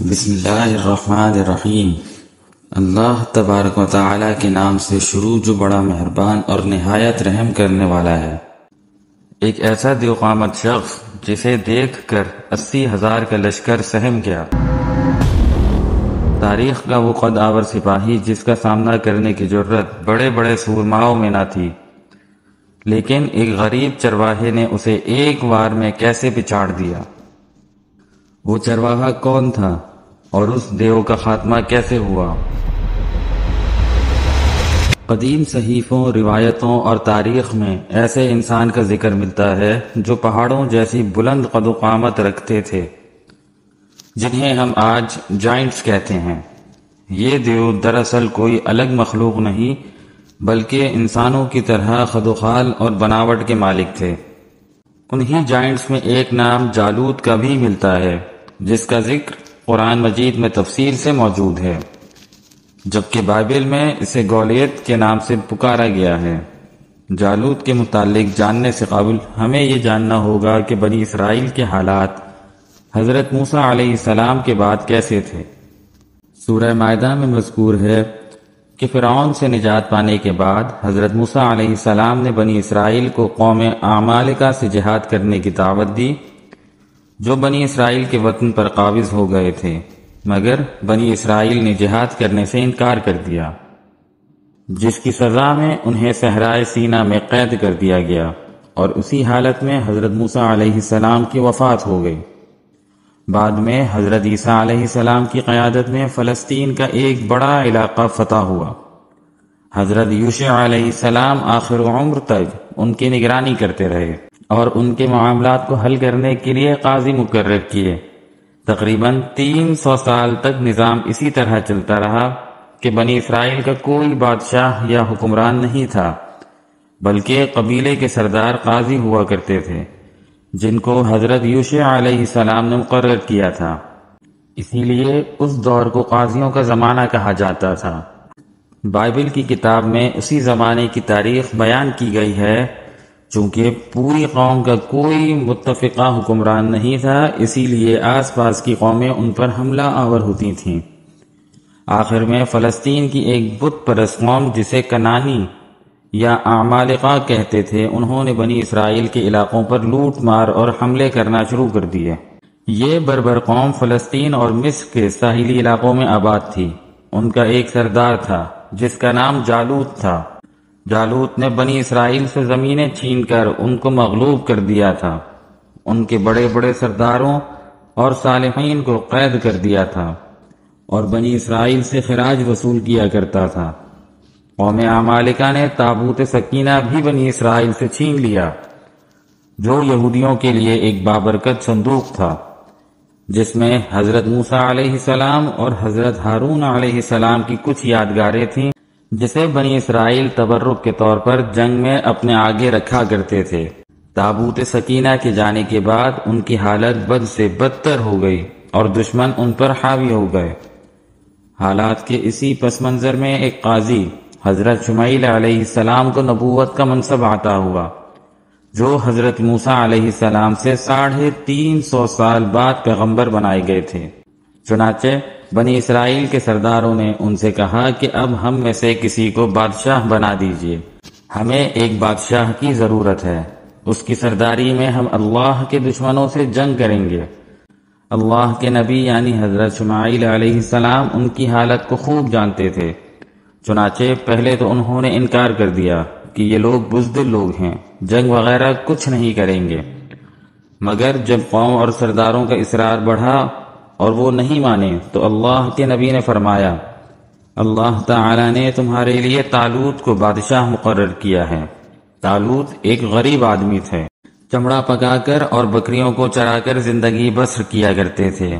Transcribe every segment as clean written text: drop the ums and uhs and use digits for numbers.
بسم اللہ الرحمن الرحیم۔ اللہ تبارک و تعالی کے نام سے شروع جو بڑا مہربان اور نہایت رحم کرنے والا ہے۔ ایک ایسا دیوقامت شخص جسے دیکھ کر 80,000 کا لشکر سہم گیا، تاریخ کا وہ قد آور سپاہی جس کا سامنا کرنے کی جرت بڑے بڑے سورماؤں میں نہ تھی، لیکن ایک غریب چرواہے نے اسے ایک وار میں کیسے پچاڑ دیا۔ وہ چرواہا کون تھا اور اس دیو کا خاتمہ کیسے ہوا؟ قدیم صحیفوں، روایتوں اور تاریخ میں ایسے انسان کا ذکر ملتا ہے جو پہاڑوں جیسی بلند قد و قامت رکھتے تھے، جنہیں ہم آج جائنٹس کہتے ہیں۔ یہ دیو دراصل کوئی الگ مخلوق نہیں بلکہ انسانوں کی طرح خد و خال اور بناوٹ کے مالک تھے۔ انہی جائنٹس میں ایک نام جالوت کا بھی ملتا ہے، جس کا ذکر قرآن مجید میں تفصیل سے موجود ہے، جبکہ بائبل میں اسے گولیت کے نام سے پکارا گیا ہے۔ جالوت کے متعلق جاننے سے قبل ہمیں یہ جاننا ہوگا کہ بنی اسرائیل کے حالات حضرت موسیٰ علیہ السلام کے بعد کیسے تھے۔ سورہ مائدہ میں مذکور ہے کہ فرعون سے نجات پانے کے بعد حضرت موسیٰ علیہ السلام نے بنی اسرائیل کو قوم عمالقہ سے جہاد کرنے کی دعوت دی، جو بنی اسرائیل کے وطن پر قابض ہو گئے تھے، مگر بنی اسرائیل نے جہاد کرنے سے انکار کر دیا، جس کی سزا میں انہیں صحرائے سینا میں قید کر دیا گیا، اور اسی حالت میں حضرت موسیٰ علیہ السلام کی وفات ہو گئی۔ بعد میں حضرت عیسیٰ علیہ السلام کی قیادت میں فلسطین کا ایک بڑا علاقہ فتح ہوا۔ حضرت یوشع علیہ السلام آخر عمر تک ان کی نگرانی کرتے رہے اور ان کے معاملات کو حل کرنے کے لیے قاضی مقرر کیے۔ تقریباً 300 سال تک نظام اسی طرح چلتا رہا کہ بنی اسرائیل کا کوئی بادشاہ یا حکمران نہیں تھا، بلکہ قبیلے کے سردار قاضی ہوا کرتے تھے، جن کو حضرت یوشع علیہ السلام نے مقرر کیا تھا۔ اسی لیے اس دور کو قاضیوں کا زمانہ کہا جاتا تھا۔ بائبل کی کتاب میں اسی زمانے کی تاریخ بیان کی گئی ہے۔ چونکہ پوری قوم کا کوئی متفقہ حکمران نہیں تھا، اسی لیے آس پاس کی قومیں ان پر حملہ آور ہوتی تھیں۔ آخر میں فلسطین کی ایک بت پرست قوم جسے کنانی یا عمالقہ کہتے تھے، انہوں نے بنی اسرائیل کے علاقوں پر لوٹ مار اور حملے کرنا شروع کر دیے۔ یہ بربر قوم فلسطین اور مصر کے ساحلی علاقوں میں آباد تھی۔ ان کا ایک سردار تھا جس کا نام جالوت تھا۔ جالوت نے بنی اسرائیل سے زمینیں چھین کر ان کو مغلوب کر دیا تھا، ان کے بڑے بڑے سرداروں اور صالحین کو قید کر دیا تھا، اور بنی اسرائیل سے خراج وصول کیا کرتا تھا۔ قوم عمالقہ نے تابوت سکینہ بھی بنی اسرائیل سے چھین لیا، جو یہودیوں کے لیے ایک بابرکت صندوق تھا، جس میں حضرت موسیٰ علیہ السلام اور حضرت ہارون علیہ السلام کی کچھ یادگاریں تھیں، جسے بنی اسرائیل تبرک کے طور پر جنگ میں اپنے آگے رکھا کرتے تھے۔ تابوت سکینہ کے جانے کے بعد ان کی حالت بد سے بدتر ہو گئی اور دشمن ان پر حاوی ہو گئے۔ حالات کے اسی پس منظر میں ایک قاضی حضرت شمعیل علیہ السلام کو نبوت کا منصب عطا ہوا، جو حضرت موسیٰ علیہ السلام سے 350 سال بعد پیغمبر بنائے گئے تھے۔ چنانچہ بنی اسرائیل کے سرداروں نے ان سے کہا کہ اب ہم میں سے کسی کو بادشاہ بنا دیجیے، ہمیں ایک بادشاہ کی ضرورت ہے، اس کی سرداری میں ہم اللہ کے دشمنوں سے جنگ کریں گے۔ اللہ کے نبی یعنی حضرت شمعیل علیہ السلام ان کی حالت کو خوب جانتے تھے، چنانچہ پہلے تو انہوں نے انکار کر دیا کہ یہ لوگ بزدل لوگ ہیں، جنگ وغیرہ کچھ نہیں کریں گے۔ مگر جب قوم اور سرداروں کا اصرار بڑھا اور وہ نہیں مانے تو اللہ کے نبی نے فرمایا، اللہ تعالی نے تمہارے لیے طالوت کو بادشاہ مقرر کیا ہے۔ طالوت ایک غریب آدمی تھے، چمڑا پکا کر اور بکریوں کو چرا کر زندگی بسر کیا کرتے تھے۔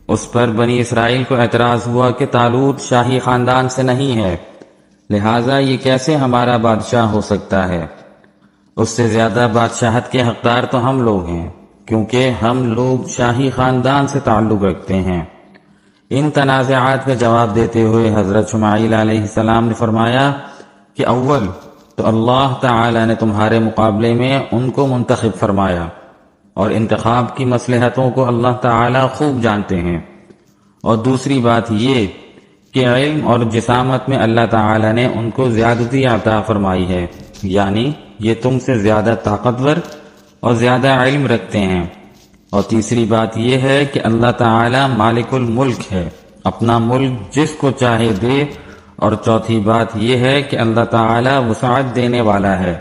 اس پر بنی اسرائیل کو اعتراض ہوا کہ طالوت شاہی خاندان سے نہیں ہے، لہٰذا یہ کیسے ہمارا بادشاہ ہو سکتا ہے؟ اس سے زیادہ بادشاہت کے حقدار تو ہم لوگ ہیں، کیونکہ ہم لوگ شاہی خاندان سے تعلق رکھتے ہیں۔ ان تنازعات کا جواب دیتے ہوئے حضرت شمعیل علیہ السلام نے فرمایا کہ اول تو اللہ تعالی نے تمہارے مقابلے میں ان کو منتخب فرمایا، اور انتخاب کی مصلحتوں کو اللہ تعالی خوب جانتے ہیں۔ اور دوسری بات یہ کہ علم اور جسامت میں اللہ تعالی نے ان کو زیادتی عطا فرمائی ہے، یعنی یہ تم سے زیادہ طاقتور اور زیادہ علم رکھتے ہیں۔ اور تیسری بات یہ ہے کہ اللہ تعالی مالک الملک ہے، اپنا ملک جس کو چاہے دے۔ اور چوتھی بات یہ ہے کہ اللہ تعالی وسعت دینے والا ہے۔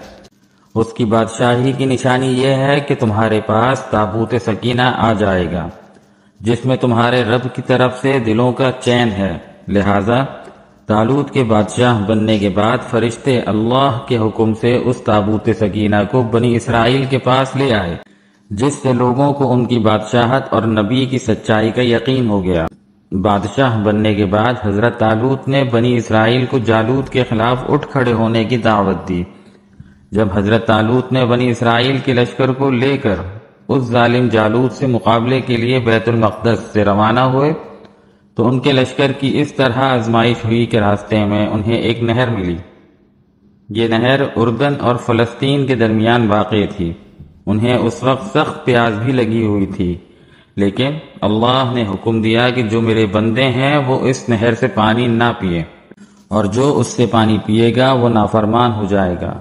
اس کی بادشاہی کی نشانی یہ ہے کہ تمہارے پاس تابوت سکینہ آ جائے گا، جس میں تمہارے رب کی طرف سے دلوں کا چین ہے۔ لہذا طالوت کے بادشاہ بننے کے بعد فرشتے اللہ کے حکم سے اس تابوت سکینہ کو بنی اسرائیل کے پاس لے آئے، جس سے لوگوں کو ان کی بادشاہت اور نبی کی سچائی کا یقین ہو گیا۔ بادشاہ بننے کے بعد حضرت طالوت نے بنی اسرائیل کو جالوت کے خلاف اٹھ کھڑے ہونے کی دعوت دی۔ جب حضرت طالوت نے بنی اسرائیل کے لشکر کو لے کر اس ظالم جالوت سے مقابلے کے لیے بیت المقدس سے روانہ ہوئے تو ان کے لشکر کی اس طرح آزمائش ہوئی کہ راستے میں انہیں ایک نہر ملی۔ یہ نہر اردن اور فلسطین کے درمیان واقع تھی۔ انہیں اس وقت سخت پیاس بھی لگی ہوئی تھی، لیکن اللہ نے حکم دیا کہ جو میرے بندے ہیں وہ اس نہر سے پانی نہ پیے، اور جو اس سے پانی پیے گا وہ نافرمان ہو جائے گا۔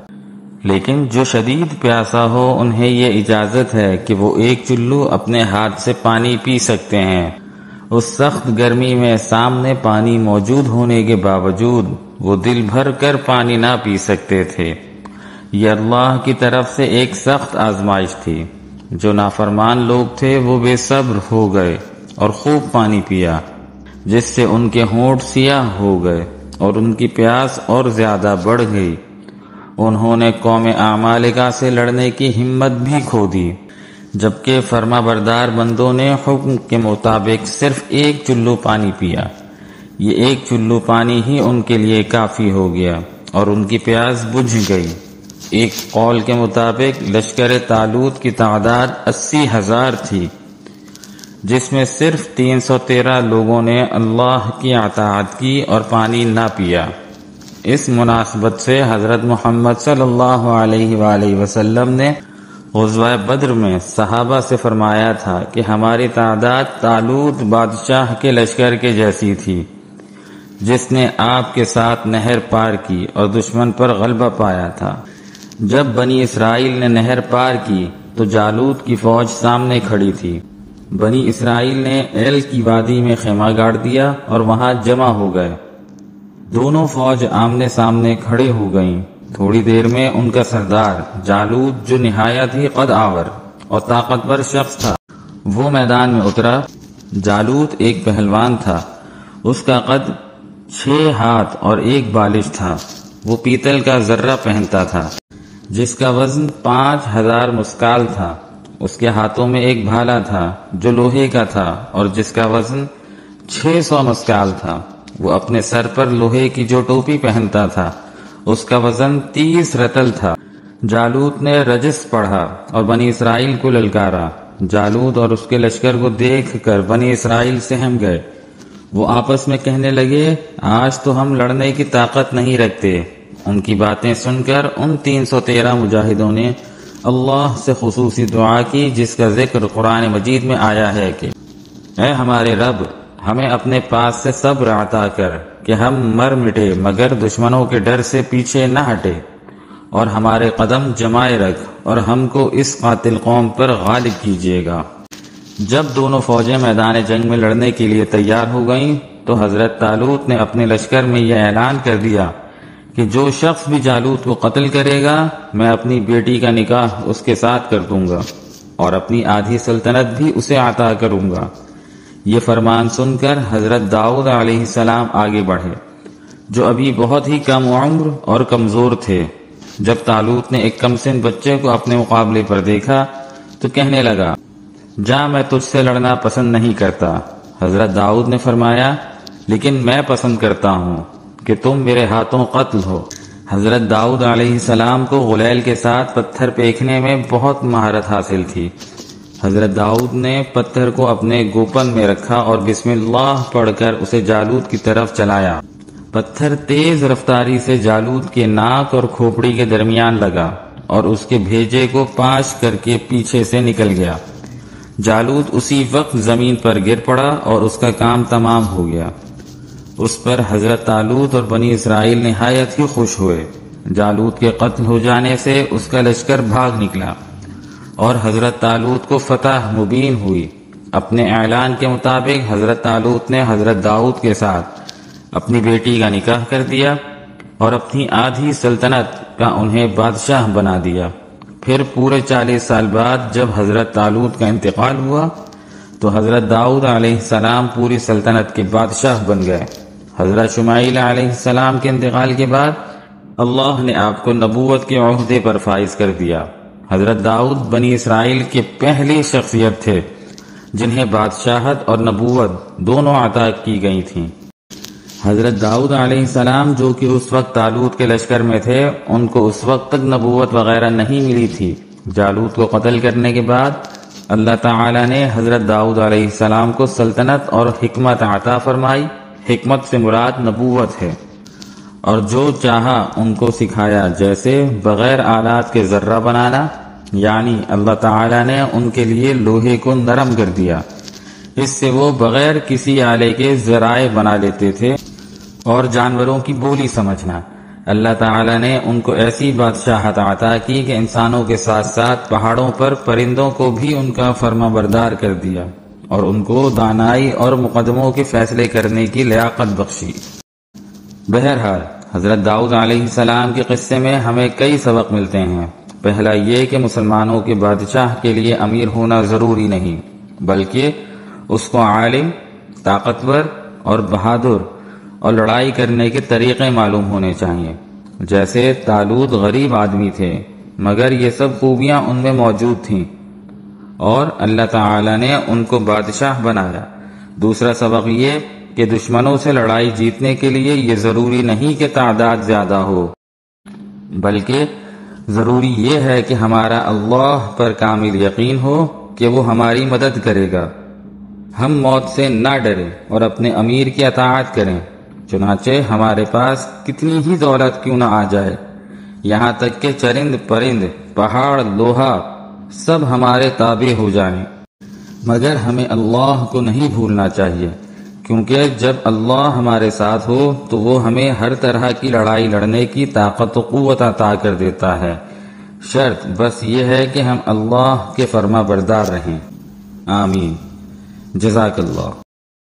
لیکن جو شدید پیاسا ہو انہیں یہ اجازت ہے کہ وہ ایک چلو اپنے ہاتھ سے پانی پی سکتے ہیں۔ اس سخت گرمی میں سامنے پانی موجود ہونے کے باوجود وہ دل بھر کر پانی نہ پی سکتے تھے۔ یہ اللہ کی طرف سے ایک سخت آزمائش تھی۔ جو نافرمان لوگ تھے وہ بے صبر ہو گئے اور خوب پانی پیا، جس سے ان کے ہونٹ سیاہ ہو گئے اور ان کی پیاس اور زیادہ بڑھ گئی۔ انہوں نے قوم اعمالکہ سے لڑنے کی ہمت بھی کھو دی، جبکہ فرما بردار بندوں نے حکم کے مطابق صرف ایک چلو پانی پیا۔ یہ ایک چلو پانی ہی ان کے لیے کافی ہو گیا اور ان کی پیاس بجھ گئی۔ ایک قول کے مطابق لشکر طالوت کی تعداد 80,000 تھی، جس میں صرف 313 لوگوں نے اللہ کی اطاعت کی اور پانی نہ پیا۔ اس مناسبت سے حضرت محمد صلی اللہ علیہ وآلہ وسلم نے غزوہ بدر میں صحابہ سے فرمایا تھا کہ ہماری تعداد طالوت بادشاہ کے لشکر کے جیسی تھی، جس نے آپ کے ساتھ نہر پار کی اور دشمن پر غلبہ پایا تھا۔ جب بنی اسرائیل نے نہر پار کی تو جالوت کی فوج سامنے کھڑی تھی۔ بنی اسرائیل نے ایل کی وادی میں خیمہ گاڑ دیا اور وہاں جمع ہو گئے۔ دونوں فوج آمنے سامنے کھڑے ہو گئیں۔ تھوڑی دیر میں ان کا سردار جالوت، جو نہایت ہی قد آور اور طاقتور شخص تھا، وہ میدان میں اترا۔ جالوت ایک پہلوان تھا، اس کا قد 6 ہاتھ اور 1 بالش تھا۔ وہ پیتل کا ذرہ پہنتا تھا جس کا وزن 5000 مسکال تھا۔ اس کے ہاتھوں میں ایک بھالا تھا جو لوہے کا تھا اور جس کا وزن 600 مسکال تھا۔ وہ اپنے سر پر لوہے کی جو ٹوپی پہنتا تھا اس کا وزن 30 رتل تھا۔ جالوت نے رجس پڑھا اور بنی اسرائیل کو للکارا۔ جالوت اور اس کے لشکر کو دیکھ کر بنی اسرائیل سہم گئے۔ وہ آپس میں کہنے لگے، آج تو ہم لڑنے کی طاقت نہیں رکھتے۔ ان کی باتیں سن کر ان 313 مجاہدوں نے اللہ سے خصوصی دعا کی، جس کا ذکر قرآن مجید میں آیا ہے کہ اے ہمارے رب، ہمیں اپنے پاس سے صبر عطا کر کہ ہم مر مٹے مگر دشمنوں کے ڈر سے پیچھے نہ ہٹے، اور ہمارے قدم جمائے رکھ اور ہم کو اس قاتل قوم پر غالب کیجیے گا۔ جب دونوں فوجیں میدان جنگ میں لڑنے کے لیے تیار ہو گئیں تو حضرت طالوت نے اپنے لشکر میں یہ اعلان کر دیا کہ جو شخص بھی جالوت کو قتل کرے گا میں اپنی بیٹی کا نکاح اس کے ساتھ کر دوں گا اور اپنی آدھی سلطنت بھی اسے عطا کروں گا۔ یہ فرمان سن کر حضرت داؤد علیہ السلام آگے بڑھے، جو ابھی بہت ہی کم عمر اور کمزور تھے۔ جب طالوت نے ایک کم سن بچے کو اپنے مقابلے پر دیکھا تو کہنے لگا، جا، میں تجھ سے لڑنا پسند نہیں کرتا۔ حضرت داؤد نے فرمایا، لیکن میں پسند کرتا ہوں کہ تم میرے ہاتھوں قتل ہو۔ حضرت داؤد علیہ السلام کو غلیل کے ساتھ پتھر پھینکنے میں بہت مہارت حاصل تھی۔ حضرت داؤد نے پتھر کو اپنے گوپن میں رکھا اور بسم اللہ پڑھ کر اسے جالوت کی طرف چلایا۔ پتھر تیز رفتاری سے جالوت کے ناک اور کھوپڑی کے درمیان لگا اور اس کے بھیجے کو پاش کر کے پیچھے سے نکل گیا۔ جالوت اسی وقت زمین پر گر پڑا اور اس کا کام تمام ہو گیا۔ اس پر حضرت طالوت اور بنی اسرائیل نہایت ہی خوش ہوئے۔ جالوت کے قتل ہو جانے سے اس کا لشکر بھاگ نکلا اور حضرت طالوت کو فتح مبین ہوئی۔ اپنے اعلان کے مطابق حضرت طالوت نے حضرت داؤد کے ساتھ اپنی بیٹی کا نکاح کر دیا اور اپنی آدھی سلطنت کا انہیں بادشاہ بنا دیا۔ پھر پورے 40 سال بعد جب حضرت طالوت کا انتقال ہوا تو حضرت داؤد علیہ السلام پوری سلطنت کے بادشاہ بن گئے۔ حضرت شمائیل علیہ السلام کے انتقال کے بعد اللہ نے آپ کو نبوت کے عہدے پر فائز کر دیا۔ حضرت داؤد بنی اسرائیل کے پہلی شخصیت تھے جنہیں بادشاہت اور نبوت دونوں عطا کی گئی تھیں۔ حضرت داؤد علیہ السلام جو کہ اس وقت طالوت کے لشکر میں تھے، ان کو اس وقت تک نبوت وغیرہ نہیں ملی تھی۔ جالوت کو قتل کرنے کے بعد اللہ تعالی نے حضرت داؤد علیہ السلام کو سلطنت اور حکمت عطا فرمائی۔ حکمت سے مراد نبوت ہے، اور جو چاہا ان کو سکھایا، جیسے بغیر آلات کے ذرہ بنانا، یعنی اللہ تعالی نے ان کے لیے لوہے کو نرم کر دیا، اس سے وہ بغیر کسی آلے کے ذرائع بنا لیتے تھے، اور جانوروں کی بولی سمجھنا۔ اللہ تعالی نے ان کو ایسی بادشاہت عطا کی کہ انسانوں کے ساتھ ساتھ پہاڑوں پر پرندوں کو بھی ان کا فرما بردار کر دیا، اور ان کو دانائی اور مقدموں کے فیصلے کرنے کی لیاقت بخشی۔ بہرحال حضرت داؤد علیہ السلام کے قصے میں ہمیں کئی سبق ملتے ہیں۔ پہلا یہ کہ مسلمانوں کے بادشاہ کے لیے امیر ہونا ضروری نہیں، بلکہ اس کو عالم، طاقتور اور بہادر اور لڑائی کرنے کے طریقے معلوم ہونے چاہیے۔ جیسے طالوت غریب آدمی تھے، مگر یہ سب خوبیاں ان میں موجود تھیں، اور اللہ تعالی نے ان کو بادشاہ بنایا۔ دوسرا سبق یہ کہ دشمنوں سے لڑائی جیتنے کے لیے یہ ضروری نہیں کہ تعداد زیادہ ہو، بلکہ ضروری یہ ہے کہ ہمارا اللہ پر کامل یقین ہو کہ وہ ہماری مدد کرے گا۔ ہم موت سے نہ ڈریں اور اپنے امیر کی اطاعت کریں، چنانچہ ہمارے پاس کتنی ہی دولت کیوں نہ آ جائے، یہاں تک کہ چرند پرند، پہاڑ، لوہا سب ہمارے تابع ہو جائیں، مگر ہمیں اللہ کو نہیں بھولنا چاہیے، کیونکہ جب اللہ ہمارے ساتھ ہو تو وہ ہمیں ہر طرح کی لڑائی لڑنے کی طاقت و قوت عطا کر دیتا ہے۔ شرط بس یہ ہے کہ ہم اللہ کے فرما بردار رہیں۔ آمین۔ جزاک اللہ۔